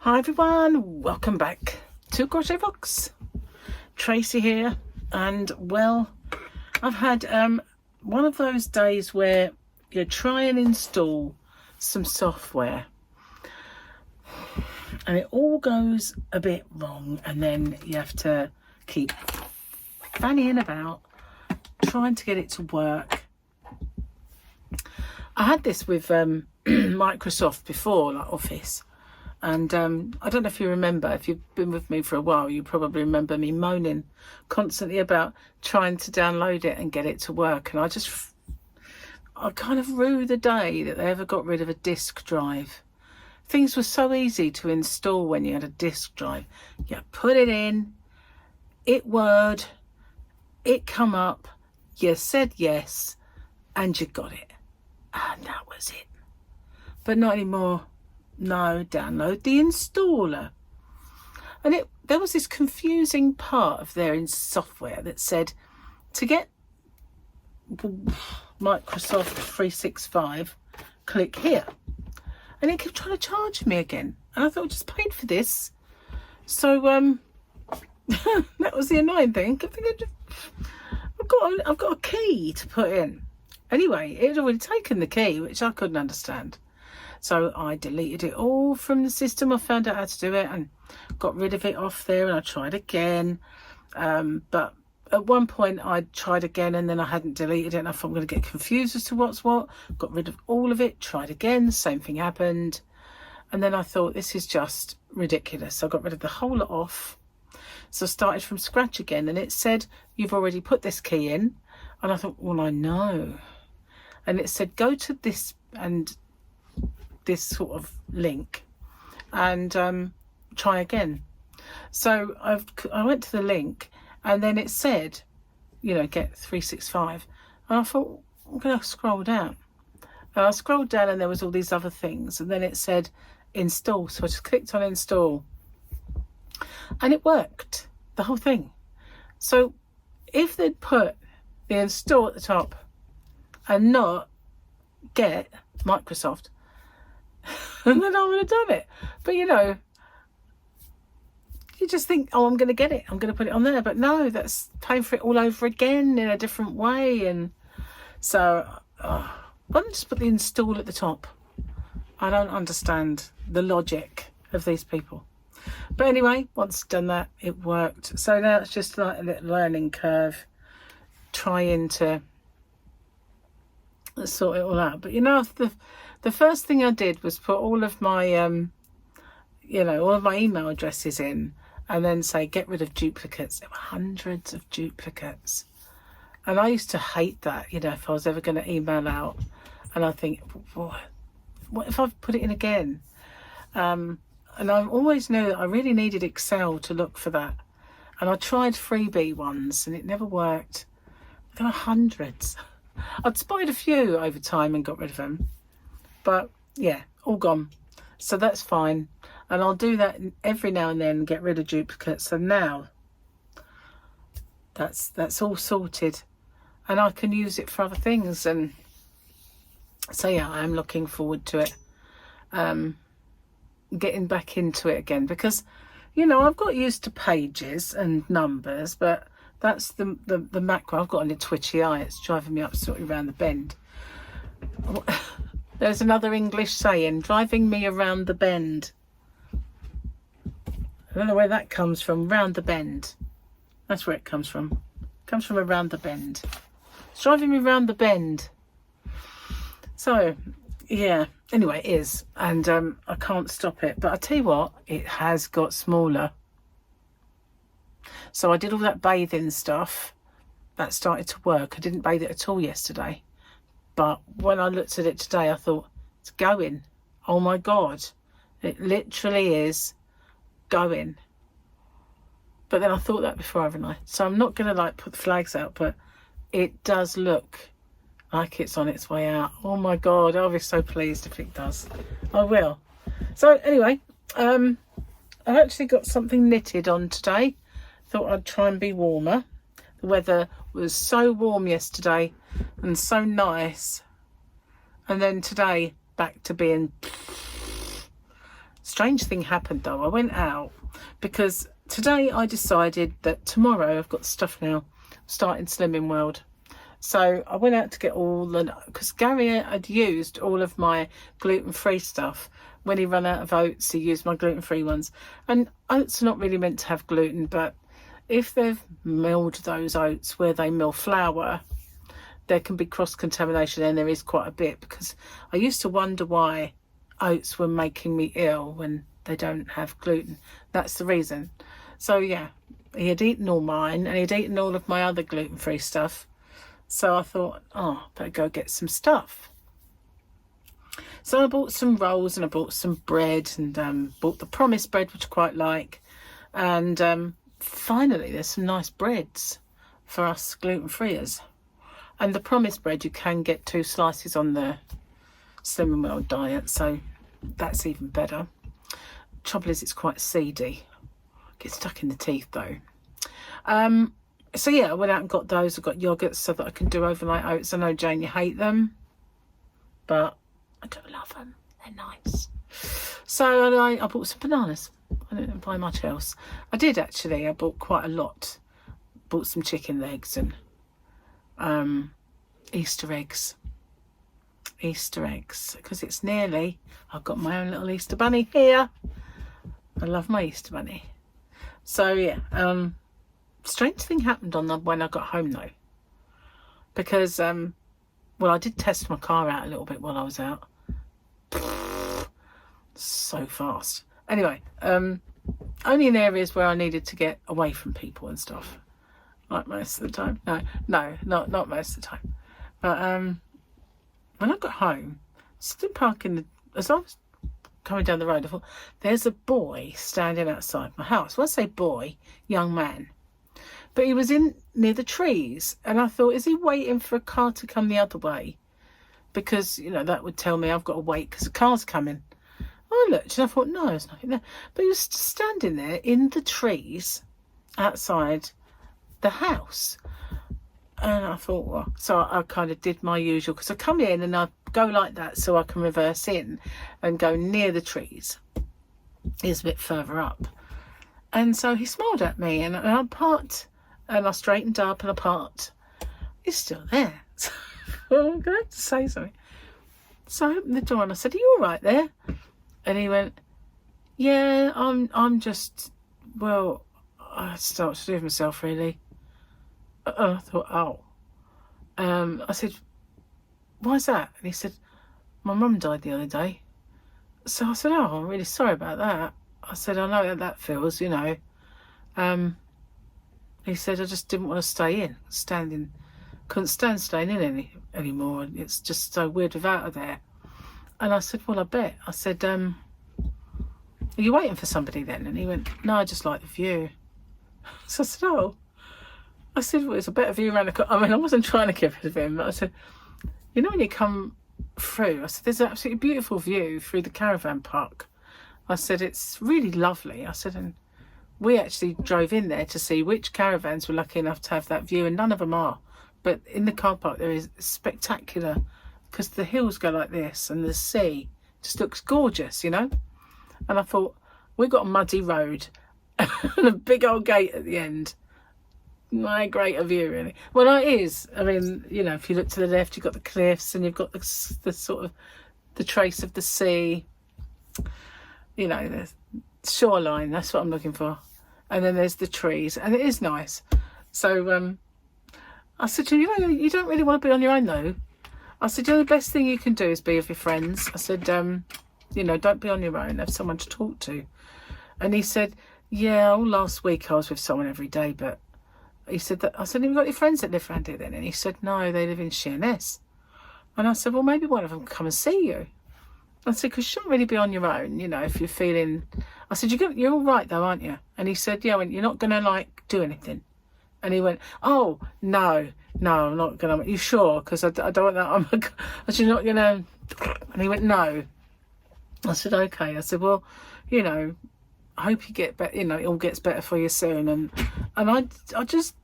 Hi everyone, welcome back to Crochet Rocks. Tracy here, and well, I've had one of those days where you try and install some software and it all goes a bit wrong, and then you have to keep fannying about trying to get it to work. I had this with Microsoft before, like Office. And I don't know if you remember, if you've been with me for a while, you probably remember me moaning constantly about trying to download it and get it to work. And I kind of rue the day that they ever got rid of a disk drive. Things were so easy to install when you had a disk drive. You put it in, it whirred, it come up, you said yes, and you got it. And that was it. But not anymore. No, download the installer. And there was this confusing part of their software that said to get Microsoft 365, click here. And it kept trying to charge me again. And I thought, I just paid for this. So that was the annoying thing. I've got a key to put in. Anyway, it had already taken the key, which I couldn't understand. So I deleted it all from the system. I found out how to do it and got rid of it off there, and I tried again. But at one point I tried again and then I hadn't deleted it, and I thought I'm going to get confused as to what's what. Got rid of all of it, tried again, same thing happened. And then I thought, this is just ridiculous. So I got rid of the whole lot off. So I started from scratch again, and it said, you've already put this key in. And I thought, well, I know. And it said, go to this and this sort of link and try again. So I went to the link, and then it said, you know, get 365, and I thought, I'm gonna scroll down, and I scrolled down and there was all these other things, and then it said install. So I just clicked on install and it worked, the whole thing. So if they'd put the install at the top and not get Microsoft, and then I would have done it. But you know, you just think, oh, I'm going to get it, I'm going to put it on there. But no, that's paying for it all over again in a different way. And so why don't just put the install at the top? I don't understand the logic of these people. But anyway, once done that, it worked. So now it's just like a little learning curve, trying to sort it all out. But you know, the first thing I did was put all of my you know, all of my email addresses in, and then say get rid of duplicates. There were hundreds of duplicates, and I used to hate that, you know, if I was ever going to email out and I think, what if I've put it in again? And I always knew that I really needed Excel to look for that, and I tried freebie ones and it never worked. There were hundreds. I'd spotted a few over time and got rid of them, but yeah, all gone. So that's fine, and I'll do that every now and then, get rid of duplicates. So now that's all sorted, and I can use it for other things. And so yeah, I'm looking forward to it, getting back into it again, because you know, I've got used to pages and numbers, but that's the macro. I've got a twitchy eye, it's driving me up sort of around the bend. There's another English saying, driving me around the bend. I don't know where that comes from, round the bend. That's where it comes from. It comes from around the bend. It's driving me round the bend. So, yeah, anyway, it is. And I can't stop it. But I tell you what, it has got smaller. So I did all that bathing stuff. That started to work. I didn't bathe it at all yesterday. But when I looked at it today, I thought, it's going. Oh my God. It literally is going. But then I thought that before, haven't I? So I'm not going to like put the flags out, but it does look like it's on its way out. Oh my God. I'll be so pleased if it does. I will. So anyway, I've actually got something knitted on today. Thought I'd try and be warmer. The weather was so warm yesterday and so nice, and then today back to being Strange thing happened though. I went out because today I decided that tomorrow I've got stuff now starting Slimming World. So I went out to get all the, because Gary had used all of my gluten-free stuff. When he ran out of oats, he used my gluten-free ones. And oats are not really meant to have gluten, but if they've milled those oats where they mill flour, there can be cross-contamination, and there is quite a bit, because I used to wonder why oats were making me ill when they don't have gluten. That's the reason. So yeah, he had eaten all mine, and he'd eaten all of my other gluten-free stuff. So I thought, oh, better go get some stuff. So I bought some rolls, and I bought some bread, and bought the Promise bread, which I quite like. And finally, there's some nice breads for us gluten-freers. And the Promise bread, you can get 2 slices on the Slimming World diet, so that's even better. Trouble is, it's quite seedy. Gets stuck in the teeth though. So yeah, I went out and got those. I got yogurts so that I can do overnight oats. I know, Jane, you hate them, but I do love them. They're nice. So I bought some bananas. I didn't buy much else. I did actually. I bought quite a lot. Bought some chicken legs and Easter eggs. Easter eggs, because it's nearly, I've got my own little Easter bunny here. I love my Easter bunny. So yeah, strange thing happened when I got home though, because well, I did test my car out a little bit while I was out. So fast. Anyway, only in areas where I needed to get away from people and stuff, like most of the time. No, not most of the time. But when I got home, stood parking, as I was coming down the road, I thought, there's a boy standing outside my house. When I say boy, young man. But he was in near the trees, and I thought, is he waiting for a car to come the other way? Because, you know, that would tell me I've got to wait because a car's coming. I looked and I thought, no, there's nothing there. But he was standing there in the trees outside the house. And I thought, well, so I kind of did my usual, because I come in and I go like that so I can reverse in and go near the trees. He's a bit further up. And so he smiled at me, and I parked, and I straightened up and I parked. He's still there. So I'm going to say something. So I opened the door and I said, are you all right there? And he went, yeah, I'm just, well, I started to do with myself really. And I thought, oh. I said, why's that? And he said, my mum died the other day. So I said, oh, I'm really sorry about that. I said, I know how that feels, you know. He said, I just didn't want to stay in. Couldn't stand staying in anymore. It's just so weird without her there. And I said, well, I bet. I said, are you waiting for somebody then? And he went, no, I just like the view. So I said, oh. I said, well, it's a better view around the corner. I mean, I wasn't trying to get rid of him, but I said, you know, when you come through, I said, there's an absolutely beautiful view through the caravan park. I said, it's really lovely. I said, and we actually drove in there to see which caravans were lucky enough to have that view, and none of them are. But in the car park, there is spectacular, because the hills go like this, and the sea just looks gorgeous, you know. And I thought, we've got a muddy road and a big old gate at the end. My greater view, really. Well, it is. I mean, you know, if you look to the left, you've got the cliffs, and you've got the sort of the trace of the sea. You know, the shoreline. That's what I'm looking for. And then there's the trees, and it is nice. So I said to him, you know, you don't really want to be on your own though. I said, you know, the best thing you can do is be with your friends. I said, you know, don't be on your own. Have someone to talk to. And he said, yeah, all last week I was with someone every day, but he said that. I said, have you got any friends that live around here then? And he said, no, they live in Sheerness. And I said, well, maybe one of them can come and see you. I said, because you shouldn't really be on your own, you know, if you're feeling... I said, you're all right though, aren't you? And he said, yeah, you're not going to, like, do anything. And he went, oh, no, I'm not going to... You sure? Because I don't want that... I said, you're not going to... And he went, no. I said, okay. I said, well, you know, I hope you get better, you know, it all gets better for you soon. And I just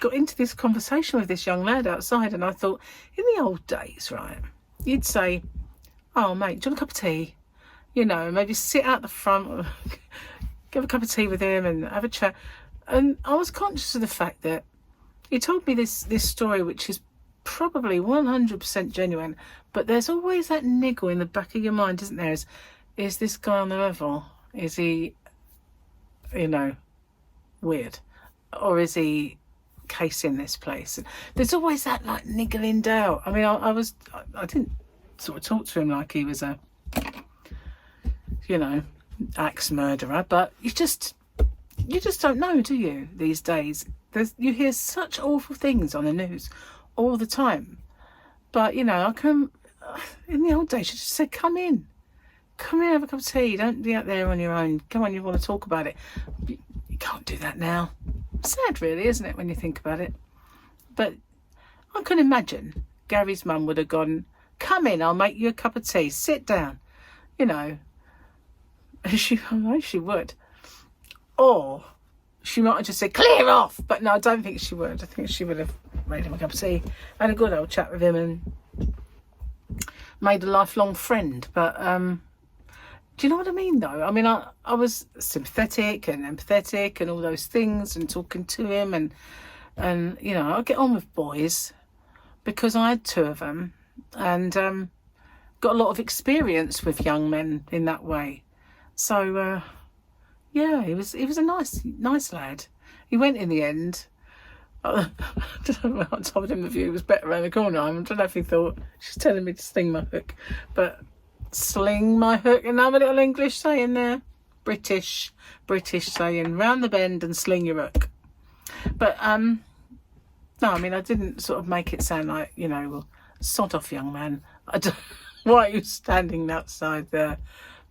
got into this conversation with this young lad outside, and I thought, in the old days, right, you'd say, oh, mate, do you want a cup of tea? you know, maybe sit out the front, give a cup of tea with him and have a chat. And I was conscious of the fact that he told me this story, which is probably 100% genuine, but there's always that niggle in the back of your mind, isn't there? Is this guy on the level? Is he, you know, weird? Or is he casing this place? There's always that like niggling doubt. I mean, I didn't sort of talk to him like he was a, you know, axe murderer, but you just don't know, do you, these days? You hear such awful things on the news all the time. But, you know, in the old days, you just said, come in, have a cup of tea. Don't be out there on your own. Come on, you want to talk about it. You can't do that now. Sad, really, isn't it, when you think about it? But I can imagine Gary's mum would have gone, come in, I'll make you a cup of tea. Sit down. You know, I know she would. Or she might have just said, clear off. But no, I don't think she would. I think she would have made him a cup of tea, had a good old chat with him and made a lifelong friend. But do you know what I mean, though? I mean, I was sympathetic and empathetic and all those things and talking to him. And you know, I get on with boys because I had 2 of them and got a lot of experience with young men in that way. So, yeah, he was a nice lad. He went in the end. I don't know, I told him the view was better around the corner. I don't know if he thought she's telling me to sling my hook, but sling my hook, another little English saying there, British saying, round the bend and sling your hook. But no, I mean, I didn't sort of make it sound like, you know, well, sod off, young man. Why are you standing outside there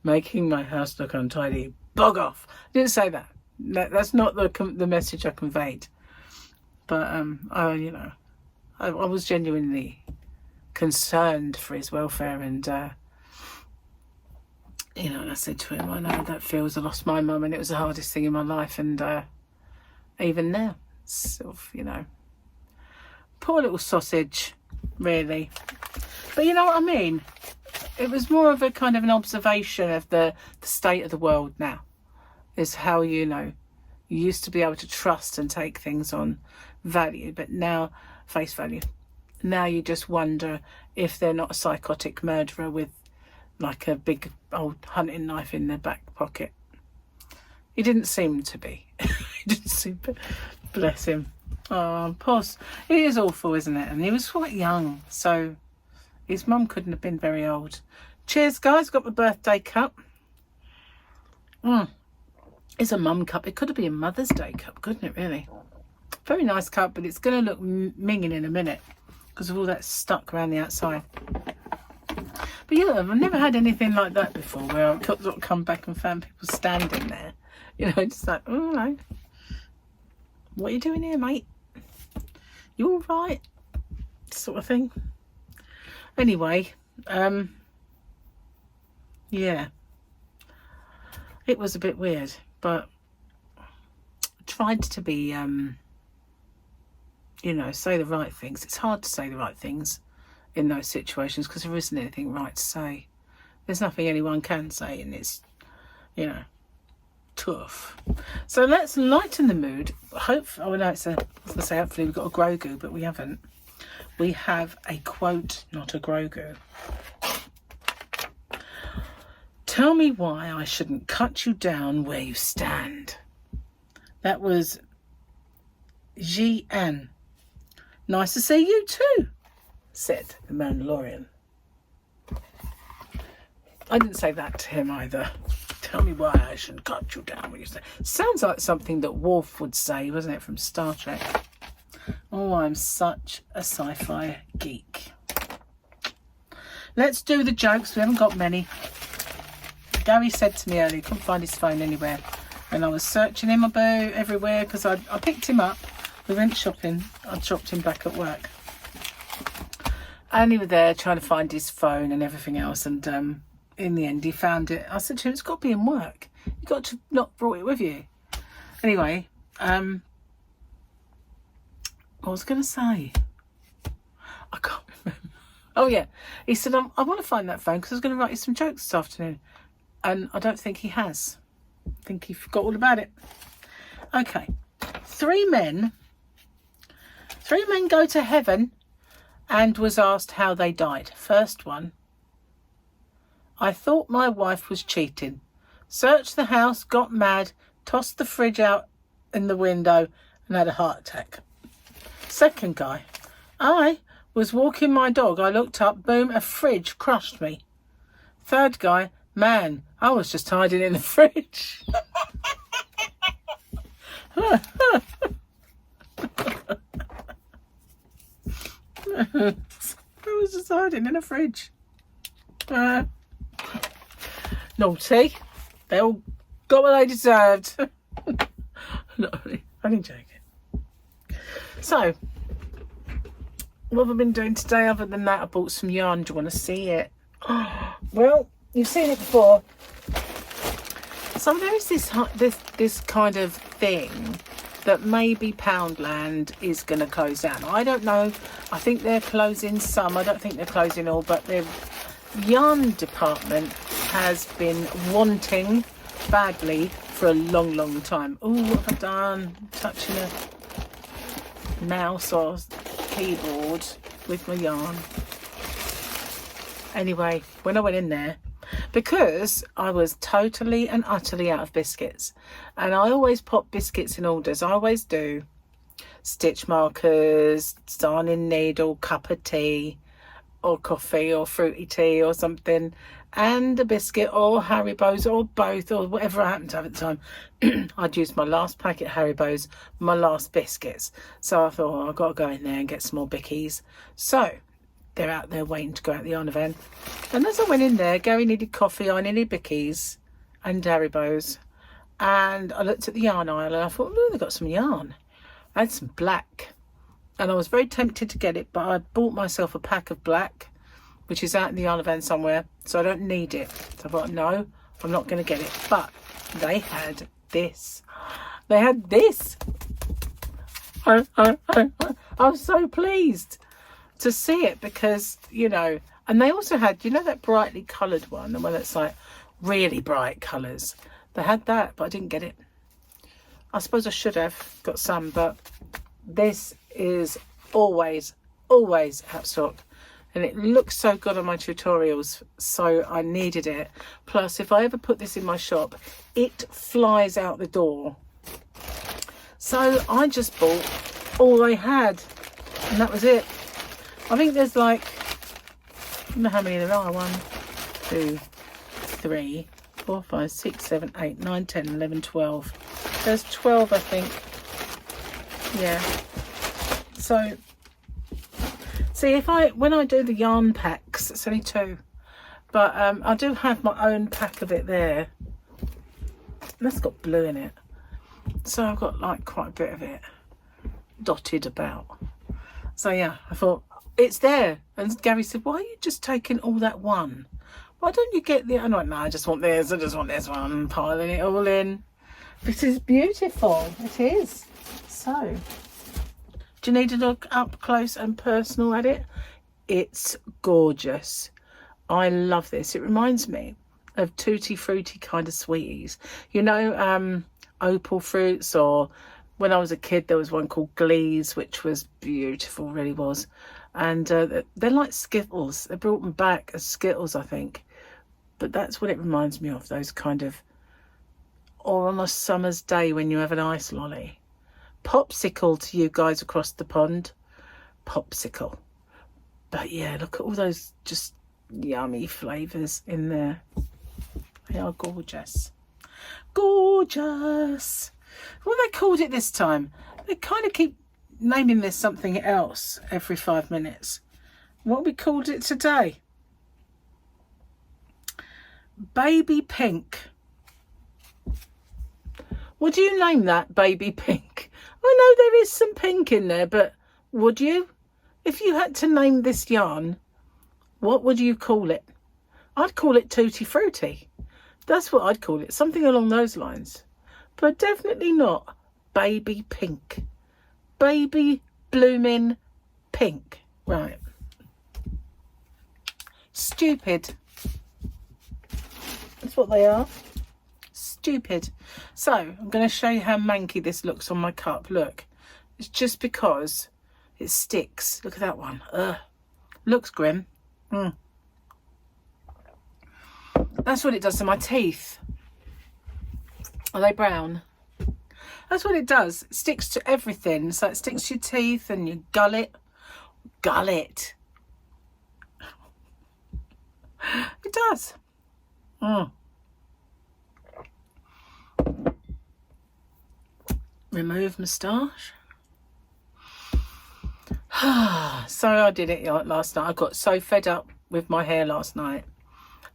making my house look untidy? Bog off. I didn't say that. That's not the message I conveyed. But you know, I was genuinely concerned for his welfare, and you know, and I said to him, I know that feels. I lost my mum, and it was the hardest thing in my life, and even now, sort of, you know, poor little sausage, really. But you know what I mean? It was more of a kind of an observation of the state of the world now. Is how, you know, you used to be able to trust and take things on value, but now, face value. Now you just wonder if they're not a psychotic murderer with like a big old hunting knife in their back pocket. He didn't seem to be. He didn't seem to, bless him. Oh, poor. It is awful, isn't it? And he was quite young, so his mum couldn't have been very old. Cheers, guys. Got my birthday cup. It's a mum cup. It could have been a Mother's Day cup, couldn't it, really? Very nice cup, but it's going to look minging in a minute because of all that stuck around the outside. But yeah, I've never had anything like that before, where I've sort of come back and found people standing there. You know, just like, oh, no. What are you doing here, mate? You all right? Sort of thing. Anyway, yeah. It was a bit weird, but I tried to be, you know, say the right things. It's hard to say the right things in those situations because there isn't anything right to say. There's nothing anyone can say, and it's, you know, tough. So let's lighten the mood. Hopefully, oh no, I was going to say hopefully we've got a Grogu, but we haven't. We have a quote, not a Grogu. Tell me why I shouldn't cut you down where you stand. That was Ji-an. Nice to see you too, said the Mandalorian. I didn't say that to him either. Tell me why I shouldn't cut you down where you stand. Sounds like something that Worf would say, wasn't it, from Star Trek? Oh, I'm such a sci-fi geek. Let's do the jokes. We haven't got many. Gary said to me earlier he couldn't find his phone anywhere, and I was searching him about everywhere because I picked him up. We went shopping. I dropped him back at work, and he was there trying to find his phone and everything else, and in the end he found it. I said to him, it's got to be in work. You got to not brought it with you. Anyway, what was I going to say? I can't remember. Oh yeah, he said, I want to find that phone because I was going to write you some jokes this afternoon. And I don't think he has. I think he forgot all about it. Okay. 3 men go to heaven and was asked how they died. First one. I thought my wife was cheating. Searched the house, got mad, tossed the fridge out in the window and had a heart attack. Second guy. I was walking my dog. I looked up, boom, a fridge crushed me. Third guy. Man, I was just hiding in the fridge. I was just hiding in a fridge. Naughty. They all got what they deserved. No, only joking. So, what have I been doing today other than that? I bought some yarn. Do you want to see it? Well, you've seen it before. So there is this kind of thing that maybe Poundland is going to close down. I don't know. I think they're closing some. I don't think they're closing all, but their yarn department has been wanting badly for a long, long time. Oh, what have I done? Touching a mouse or keyboard with my yarn. Anyway, when I went in there, because I was totally and utterly out of biscuits, and I always pop biscuits in orders, I always do. Stitch markers, darning needle, cup of tea, or coffee, or fruity tea, or something, and a biscuit, or Haribo's, or both, or whatever I happened to have at the time. I'd used my last packet of Haribo's, my last biscuits. So I thought, oh, I've got to go in there and get some more bickies. So they're out there waiting to go out the yarn van. And as I went in there, Gary needed coffee, I needed bickies and Haribo's. And I looked at the yarn aisle and I thought, oh, they've got some yarn. I had some black. And I was very tempted to get it, but I bought myself a pack of black, which is out in the yarn van somewhere, so I don't need it. So I thought, no, I'm not going to get it. But they had this. They had this. I was so pleased to see it because, you know, and they also had, you know, that brightly coloured one, the one that's like really bright colours. They had that, but I didn't get it. I suppose I should have got some, but this is always out of stock. And it looks so good on my tutorials, so I needed it. Plus, if I ever put this in my shop, it flies out the door. So I just bought all they had, and that was it. I think there's like, I don't know how many there are. 1, 2, 3, 4, 5, 6, 7, 8, 9, 10, 11, 12. There's 12, I think. Yeah. So, see, when I do the yarn packs, it's only 2. But I do have my own pack of it there. That's got blue in it. So I've got like quite a bit of it dotted about. So yeah, I thought, it's there. And Gary said, why are you just taking all that one? Why don't you get the... I'm like, no, I just want this. I just want this one. Piling it all in. This is beautiful. It is. So, do you need to look up close and personal at it? It's gorgeous. I love this. It reminds me of tutti frutti kind of sweeties. You know, opal fruits, or when I was a kid there was one called Glees, which was beautiful, really was. And they're like Skittles. They brought them back as Skittles, I think. But that's what it reminds me of, those kind of... Or on a summer's day when you have an ice lolly. Popsicle to you guys across the pond. Popsicle. But yeah, look at all those just yummy flavours in there. They are gorgeous. Gorgeous. What have they called it this time? They kind of keep naming this something else every 5 minutes. What have we called it today? Baby pink. Would you name that baby pink? I know there is some pink in there, but would you? If you had to name this yarn, what would you call it? I'd call it Tutti Frutti. That's what I'd call it. Something along those lines. But definitely not baby pink. Baby blooming pink. Right. Stupid. That's what they are. Stupid. So I'm going to show you how manky this looks on my cup. Look, it's just because it sticks. Look at that one. Ugh. Looks grim. That's what it does to my teeth. Are they brown? That's what it does. It sticks to everything. So it sticks to your teeth and your gullet. Gullet. It does. Remove moustache. So I did it last night. I got so fed up with my hair last night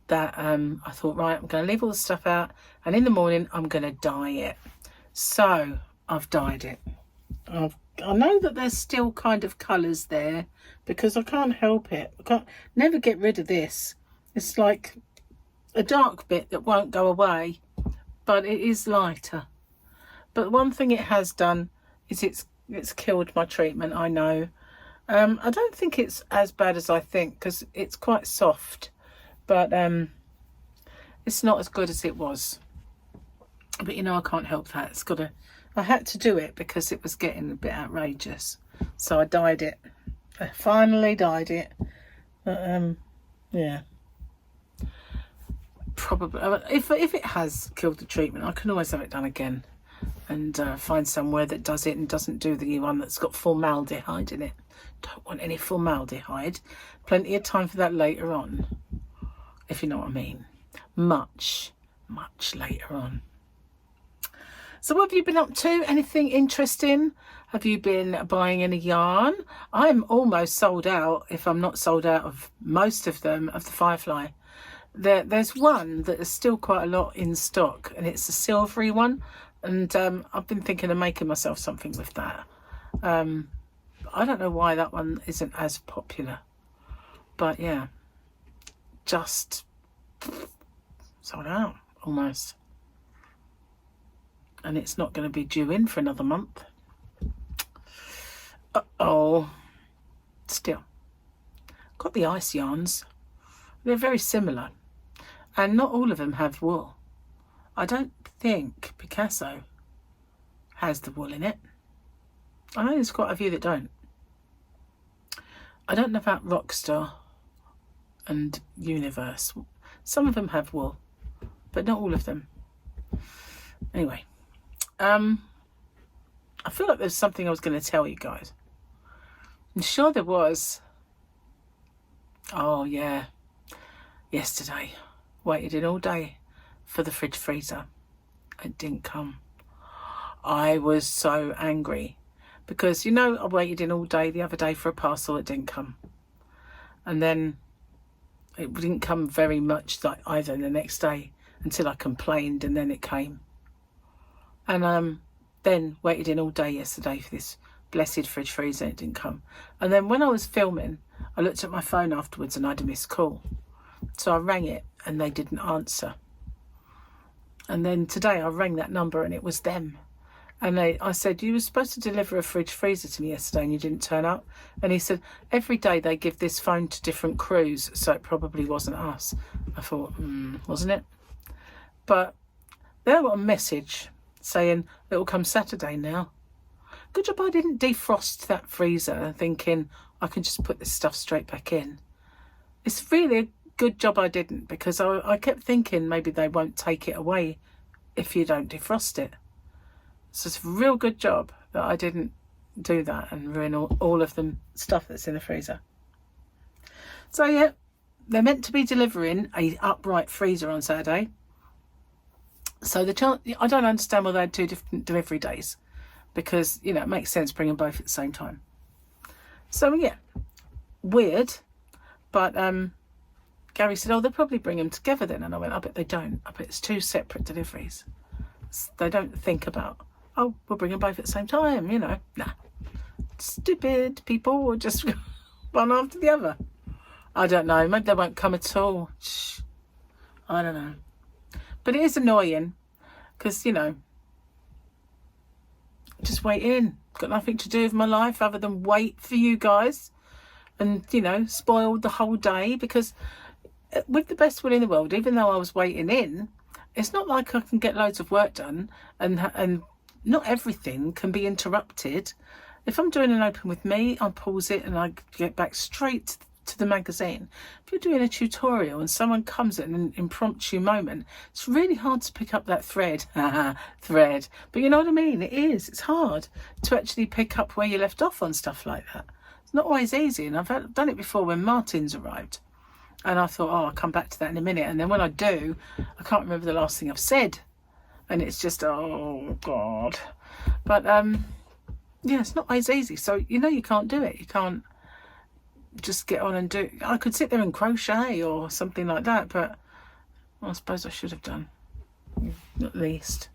that I thought, right, I'm going to leave all the stuff out, and in the morning I'm going to dye it. So I've dyed it. I know that there's still kind of colours there because I can't help it. I can't never get rid of this. It's like a dark bit that won't go away, but it is lighter. But one thing it has done is it's killed my treatment, I know. I don't think it's as bad as I think because it's quite soft, but it's not as good as it was. But you know, I can't help that. I had to do it because it was getting a bit outrageous. So I dyed it. I finally dyed it. But yeah. Probably if it has killed the treatment, I can always have it done again and find somewhere that does it and doesn't do the one that's got formaldehyde in it. Don't want any formaldehyde. Plenty of time for that later on, if you know what I mean. Much later on. So what have you been up to? Anything interesting? Have you been buying any yarn? I'm almost sold out, if I'm not sold out of most of them, of the Firefly. There's one that is still quite a lot in stock, and it's a silvery one, and I've been thinking of making myself something with that. I don't know why that one isn't as popular, but yeah, just sold out almost, and it's not going to be due in for another month. Still got the ice yarns. They're very similar, and not all of them have wool. I don't think Picasso has the wool in it. I know there's quite a few that don't. I don't know about Rockstar and Universe. Some of them have wool, but not all of them. Anyway, I feel like there's something I was going to tell you guys. I'm sure there was. Oh yeah, yesterday waited in all day for the fridge freezer. It didn't come. I was so angry because, you know, I waited in all day the other day for a parcel that didn't come, and then it didn't come very much either the next day until I complained, and then it came. And then waited in all day yesterday for this blessed fridge freezer. It didn't come. And then when I was filming, I looked at my phone afterwards and I had a missed call. So I rang it and they didn't answer. And then today I rang that number and it was them. And I said, you were supposed to deliver a fridge freezer to me yesterday and you didn't turn up. And he said, every day they give this phone to different crews, so it probably wasn't us. I thought, wasn't it? But they got a message saying it will come Saturday now. Good job I didn't defrost that freezer thinking I can just put this stuff straight back in. It's really a good job I didn't, because I kept thinking maybe they won't take it away if you don't defrost it. So it's a real good job that I didn't do that and ruin all of the stuff that's in the freezer. So yeah, they're meant to be delivering a upright freezer on Saturday. So I don't understand why they had 2 different delivery days, because, you know, it makes sense bringing both at the same time. So yeah, weird. But Gary said, oh, they'll probably bring them together then. And I went, I bet they don't. I bet it's 2 separate deliveries. They don't think about, oh, we'll bring them both at the same time, you know. Nah. Stupid people will just one after the other. I don't know. Maybe they won't come at all. Shh. I don't know. But it is annoying because, you know, just wait in. Got nothing to do with my life other than wait for you guys and, you know, spoiled the whole day because with the best will in the world, even though I was waiting in, it's not like I can get loads of work done, and not everything can be interrupted. If I'm doing an open with me, I pause it and I get back straight to the magazine. If you're doing a tutorial and someone comes at an impromptu moment, it's really hard to pick up that thread. Thread. But you know what I mean? It is. It's hard to actually pick up where you left off on stuff like that. It's not always easy, and I've done it before when Martin's arrived. And I thought, oh, I'll come back to that in a minute. And then when I do, I can't remember the last thing I've said. And it's just, oh, God. But, yeah, it's not always easy. So, you know, you can't do it. You can't just get on and do. I could sit there and crochet or something like that, but I suppose I should have done, at least.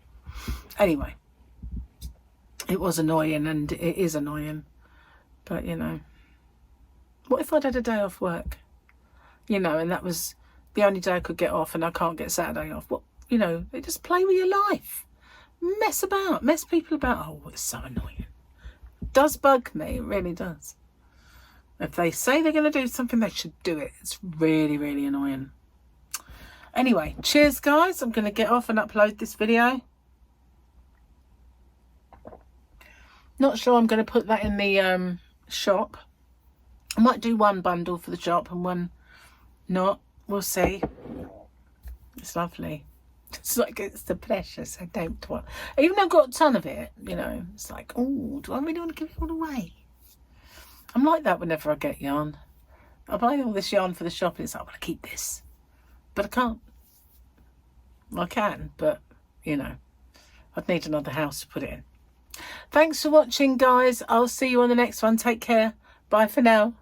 Anyway, it was annoying, and it is annoying. But, you know, what if I'd had a day off work? You know, and that was the only day I could get off, and I can't get Saturday off. What, you know, just play with your life. Mess about. Mess people about. Oh, it's so annoying. It does bug me. It really does. If they say they're going to do something, they should do it. It's really, really annoying. Anyway, cheers, guys. I'm going to get off and upload this video. Not sure I'm going to put that in the shop. I might do one bundle for the shop and one not. We'll see. It's lovely. It's like, it's the precious. I don't want. Even though I've got a ton of it, you know, it's like, oh, do I really want to give it all away? I'm like that whenever I get yarn. I buy all this yarn for the shop and it's like, I want to keep this. But I can't. I can, but, you know, I'd need another house to put it in. Thanks for watching, guys. I'll see you on the next one. Take care. Bye for now.